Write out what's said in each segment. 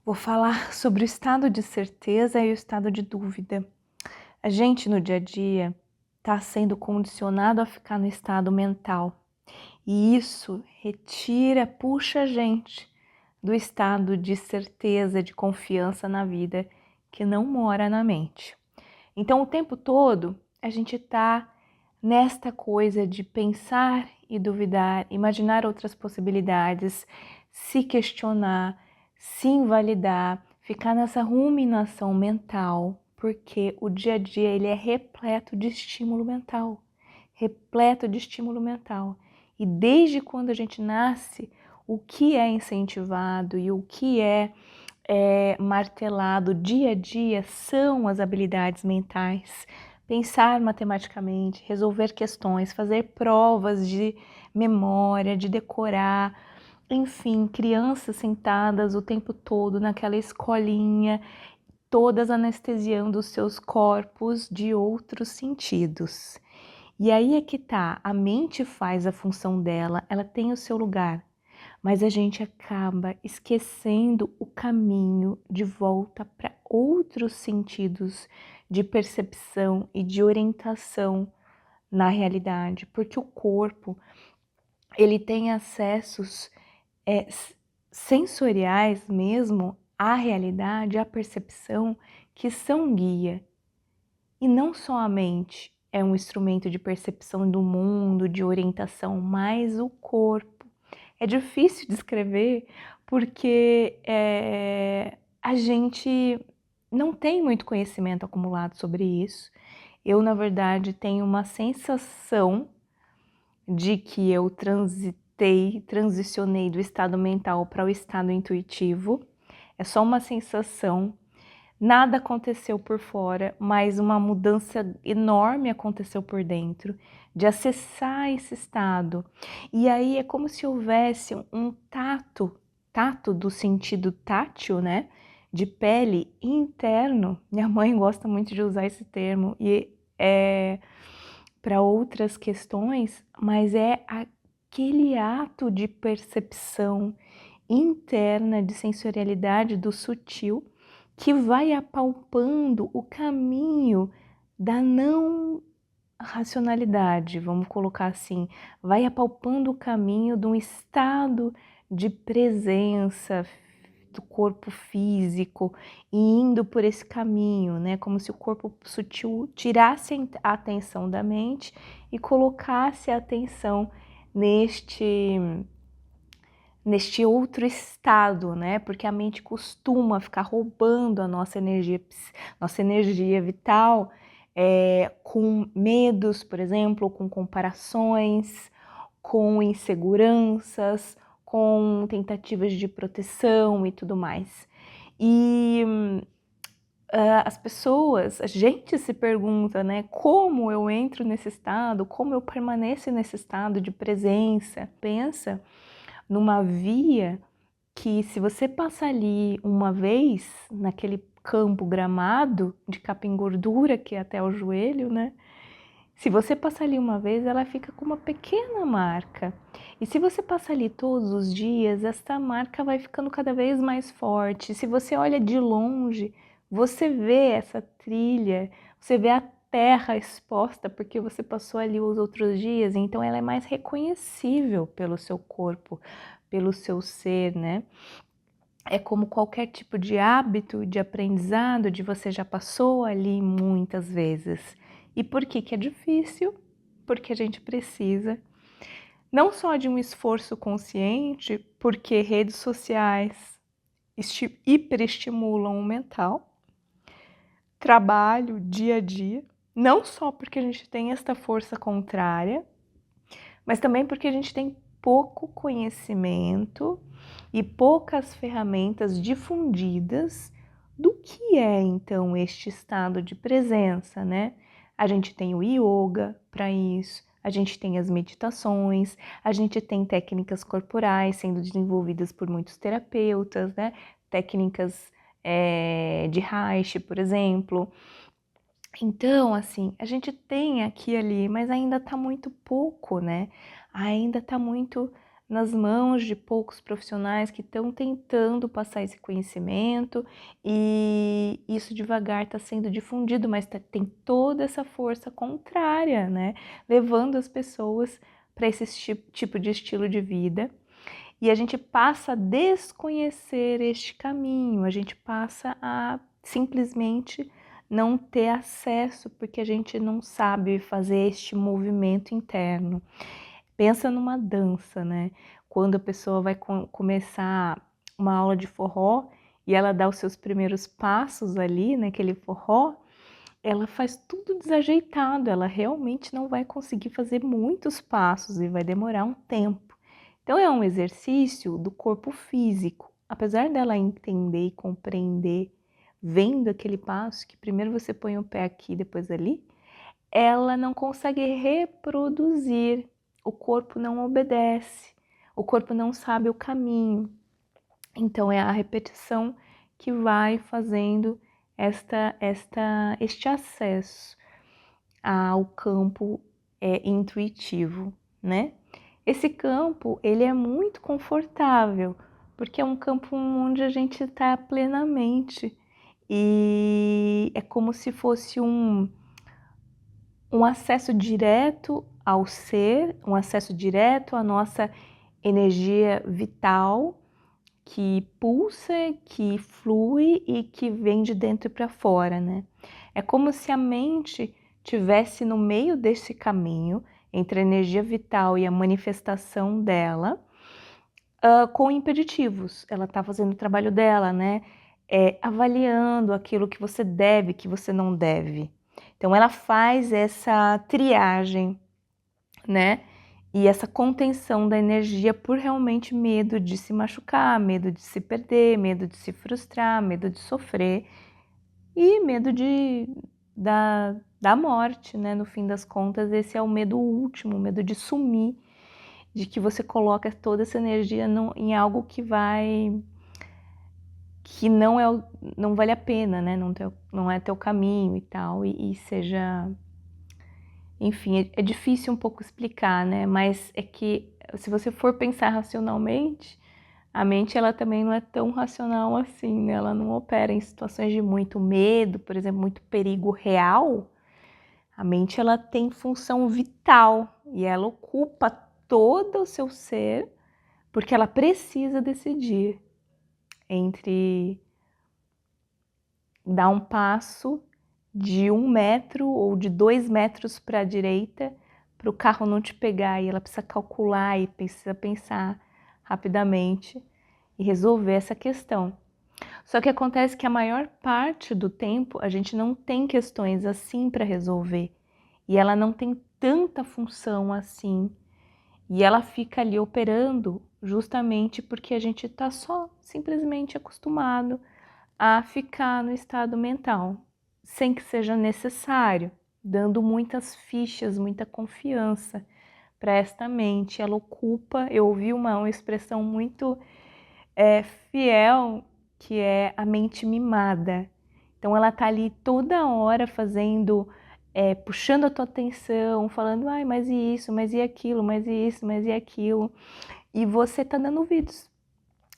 Vou falar sobre o estado de certeza e o estado de dúvida. A gente no dia a dia está sendo condicionado a ficar no estado mental e isso retira, puxa a gente do estado de certeza, de confiança na vida que não mora na mente. Então o tempo todo a gente está nesta coisa de pensar e duvidar, imaginar outras possibilidades, se questionar, se invalidar, ficar nessa ruminação mental, porque o dia a dia ele é repleto de estímulo mental, repleto de estímulo mental. E desde quando a gente nasce, o que é incentivado e o que é martelado dia a dia são as habilidades mentais. Pensar matematicamente, resolver questões, fazer provas de memória, de decorar, enfim, crianças sentadas o tempo todo naquela escolinha, todas anestesiando os seus corpos de outros sentidos. E aí é que tá, a mente faz a função dela, ela tem o seu lugar, mas a gente acaba esquecendo o caminho de volta para outros sentidos de percepção e de orientação na realidade, porque o corpo ele tem acessos sensoriais mesmo à realidade, à percepção, que são guia. E não só a mente é um instrumento de percepção do mundo, de orientação, mas o corpo. É difícil descrever porque a gente não tem muito conhecimento acumulado sobre isso. Eu, na verdade, tenho uma sensação de que eu transicionei do estado mental para o estado intuitivo. É só uma sensação. Nada aconteceu por fora, mas uma mudança enorme aconteceu por dentro, de acessar esse estado. E aí é como se houvesse um tato do sentido tátil, né? De pele interno. Minha mãe gosta muito de usar esse termo e é para outras questões, mas é aquele ato de percepção interna, de sensorialidade do sutil, que vai apalpando o caminho da não racionalidade, vamos colocar assim, vai apalpando o caminho de um estado de presença do corpo físico e indo por esse caminho, né? Como se o corpo sutil tirasse a atenção da mente e colocasse a atenção neste outro estado, né? Porque a mente costuma ficar roubando a nossa energia vital, com medos, por exemplo, com comparações, com inseguranças, com tentativas de proteção e tudo mais. E as pessoas, a gente se pergunta, né? Como eu entro nesse estado? Como eu permaneço nesse estado de presença? Pensa numa via que, se você passar ali uma vez naquele campo gramado de capim gordura, que é até o joelho, né? Se você passar ali uma vez, ela fica com uma pequena marca. E se você passar ali todos os dias, essa marca vai ficando cada vez mais forte. Se você olha de longe, você vê essa trilha, você vê a terra exposta porque você passou ali os outros dias, então ela é mais reconhecível pelo seu corpo, pelo seu ser, né? É como qualquer tipo de hábito, de aprendizado, de você já passou ali muitas vezes. E por que que é difícil? Porque a gente precisa não só de um esforço consciente, porque redes sociais hiperestimulam o mental, trabalho, dia a dia, não só porque a gente tem esta força contrária, mas também porque a gente tem pouco conhecimento e poucas ferramentas difundidas do que é então este estado de presença, né? A gente tem o yoga para isso, a gente tem as meditações, a gente tem técnicas corporais sendo desenvolvidas por muitos terapeutas, né? Técnicas de Reiki, por exemplo. Então, assim, a gente tem aqui e ali, mas ainda tá muito pouco, né? Ainda tá muito nas mãos de poucos profissionais que estão tentando passar esse conhecimento e isso devagar está sendo difundido, mas tem toda essa força contrária, né? Levando as pessoas para esse tipo de estilo de vida. E a gente passa a desconhecer este caminho, a gente passa a simplesmente não ter acesso, porque a gente não sabe fazer este movimento interno. Pensa numa dança, né? Quando a pessoa vai começar uma aula de forró e ela dá os seus primeiros passos ali naquele forró, ela faz tudo desajeitado, ela realmente não vai conseguir fazer muitos passos e vai demorar um tempo. Então é um exercício do corpo físico. Apesar dela entender e compreender, vendo aquele passo, que primeiro você põe o pé aqui, depois ali, ela não consegue reproduzir. O corpo não obedece, o corpo não sabe o caminho. Então é a repetição que vai fazendo este acesso ao campo intuitivo, né? Esse campo, ele é muito confortável, porque é um campo onde a gente está plenamente e é como se fosse um acesso direto ao ser, um acesso direto à nossa energia vital que pulsa, que flui e que vem de dentro para fora, né? É como se a mente tivesse no meio desse caminho entre a energia vital e a manifestação dela, com impeditivos. Ela está fazendo o trabalho dela, né? Avaliando aquilo que você deve, que você não deve. Então ela faz essa triagem, né? E essa contenção da energia por realmente medo de se machucar, medo de se perder, medo de se frustrar, medo de sofrer e medo da morte, né? No fim das contas, esse é o medo último, o medo de sumir, de que você coloca toda essa energia em algo que não vale a pena, né? Não é teu caminho e tal, e seja... Enfim, é difícil um pouco explicar, né? Mas é que se você for pensar racionalmente, a mente ela também não é tão racional assim, né? Ela não opera em situações de muito medo, por exemplo, muito perigo real. A mente ela tem função vital e ela ocupa todo o seu ser porque ela precisa decidir entre dar um passo de 1 metro ou de 2 metros para a direita para o carro não te pegar, e ela precisa calcular e precisa pensar rapidamente e resolver essa questão. Só que acontece que a maior parte do tempo a gente não tem questões assim para resolver e ela não tem tanta função assim e ela fica ali operando justamente porque a gente está só simplesmente acostumado a ficar no estado mental, sem que seja necessário, dando muitas fichas, muita confiança para esta mente. Ela ocupa, eu ouvi uma expressão muito fiel, que é a mente mimada. Então ela tá ali toda hora fazendo, puxando a tua atenção, falando, ai, mas e isso, mas e aquilo, mas e isso, mas e aquilo. E você tá dando ouvidos.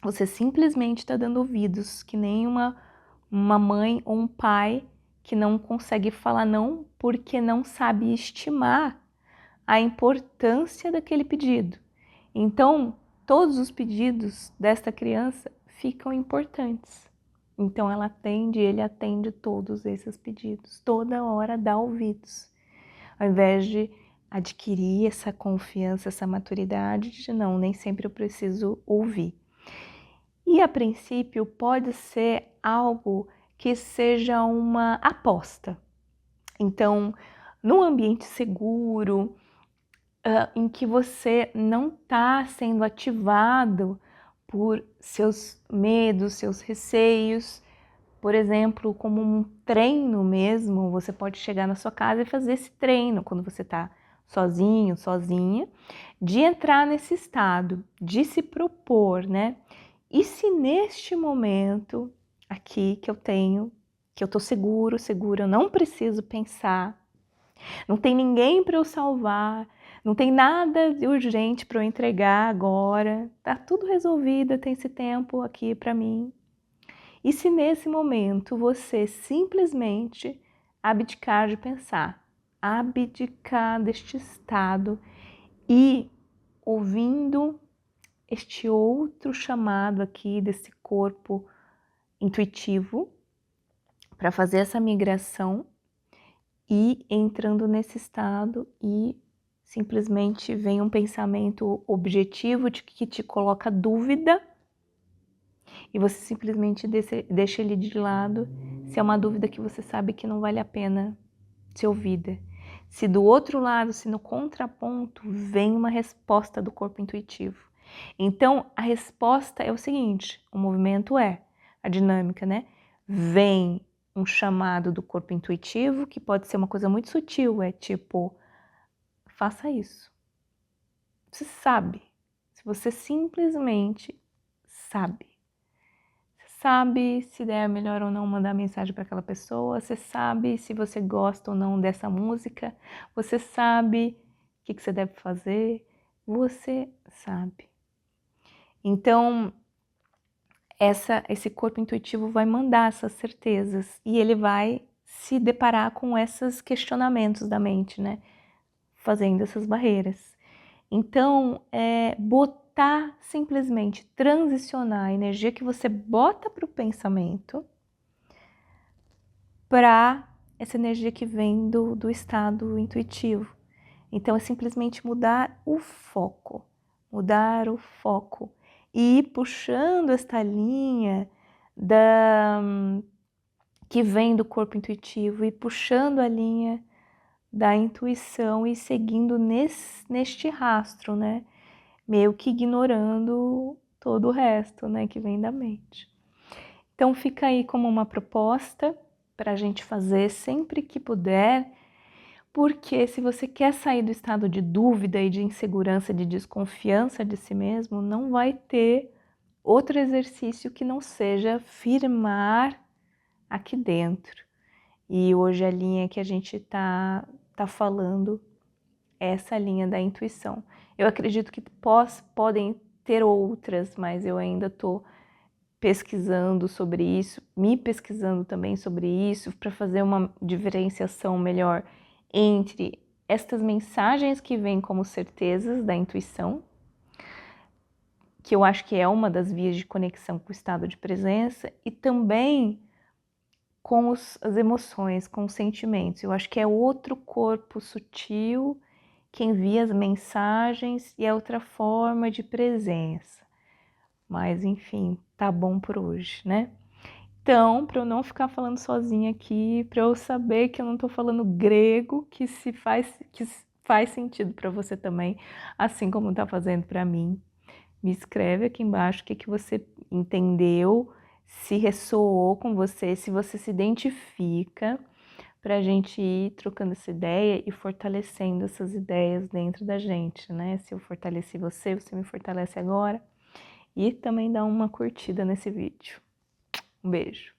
Você simplesmente está dando ouvidos, que nem uma mãe ou um pai que não consegue falar não porque não sabe estimar a importância daquele pedido. Então, todos os pedidos desta criança ficam importantes. Então, ele atende todos esses pedidos, toda hora dá ouvidos. Ao invés de adquirir essa confiança, essa maturidade de não, nem sempre eu preciso ouvir. E a princípio pode ser algo que seja uma aposta. Então, num ambiente seguro, em que você não está sendo ativado por seus medos, seus receios, por exemplo, como um treino mesmo, você pode chegar na sua casa e fazer esse treino quando você está sozinho, sozinha, de entrar nesse estado, de se propor, né? E se neste momento aqui que eu tô seguro, eu não preciso pensar, não tem ninguém para eu salvar, Não tem nada de urgente para eu entregar agora, tá tudo resolvido, tem esse tempo aqui para mim. E se nesse momento você simplesmente abdicar de pensar, abdicar deste estado e ouvindo este outro chamado aqui desse corpo intuitivo para fazer essa migração e entrando nesse estado e simplesmente vem um pensamento objetivo de que te coloca dúvida e você simplesmente deixa ele de lado se é uma dúvida que você sabe que não vale a pena ser ouvida. Se do outro lado, se no contraponto, vem uma resposta do corpo intuitivo. Então, a resposta é o seguinte, o movimento é, a dinâmica, né? Vem um chamado do corpo intuitivo, que pode ser uma coisa muito sutil, é tipo, faça isso. Você sabe, se você simplesmente sabe. Você sabe se é melhor ou não mandar mensagem para aquela pessoa, você sabe se você gosta ou não dessa música, você sabe o que você deve fazer, você sabe. Então, esse corpo intuitivo vai mandar essas certezas e ele vai se deparar com esses questionamentos da mente, né? Fazendo essas barreiras. Então, botar simplesmente, transicionar a energia que você bota para o pensamento para essa energia que vem do estado intuitivo. Então, é simplesmente mudar o foco e ir puxando esta linha que vem do corpo intuitivo e puxando a linha da intuição e seguindo neste rastro, né? Meio que ignorando todo o resto, né? Que vem da mente. Então fica aí como uma proposta para a gente fazer sempre que puder, porque se você quer sair do estado de dúvida e de insegurança, de desconfiança de si mesmo, não vai ter outro exercício que não seja firmar aqui dentro. E hoje a linha que a gente tá falando é essa linha da intuição. Eu acredito que podem ter outras, mas eu ainda estou pesquisando sobre isso, me pesquisando também sobre isso, para fazer uma diferenciação melhor entre estas mensagens que vêm como certezas da intuição, que eu acho que é uma das vias de conexão com o estado de presença, e também com as emoções, com os sentimentos. Eu acho que é outro corpo sutil que envia as mensagens e é outra forma de presença. Mas, enfim, tá bom por hoje, né? Então, para eu não ficar falando sozinha aqui, para eu saber que eu não tô falando grego, que faz sentido para você também, assim como tá fazendo para mim, me escreve aqui embaixo o que você entendeu, se ressoou com você, se você se identifica, para a gente ir trocando essa ideia e fortalecendo essas ideias dentro da gente, né? Se eu fortaleci você, você me fortalece agora. E também dá uma curtida nesse vídeo. Um beijo!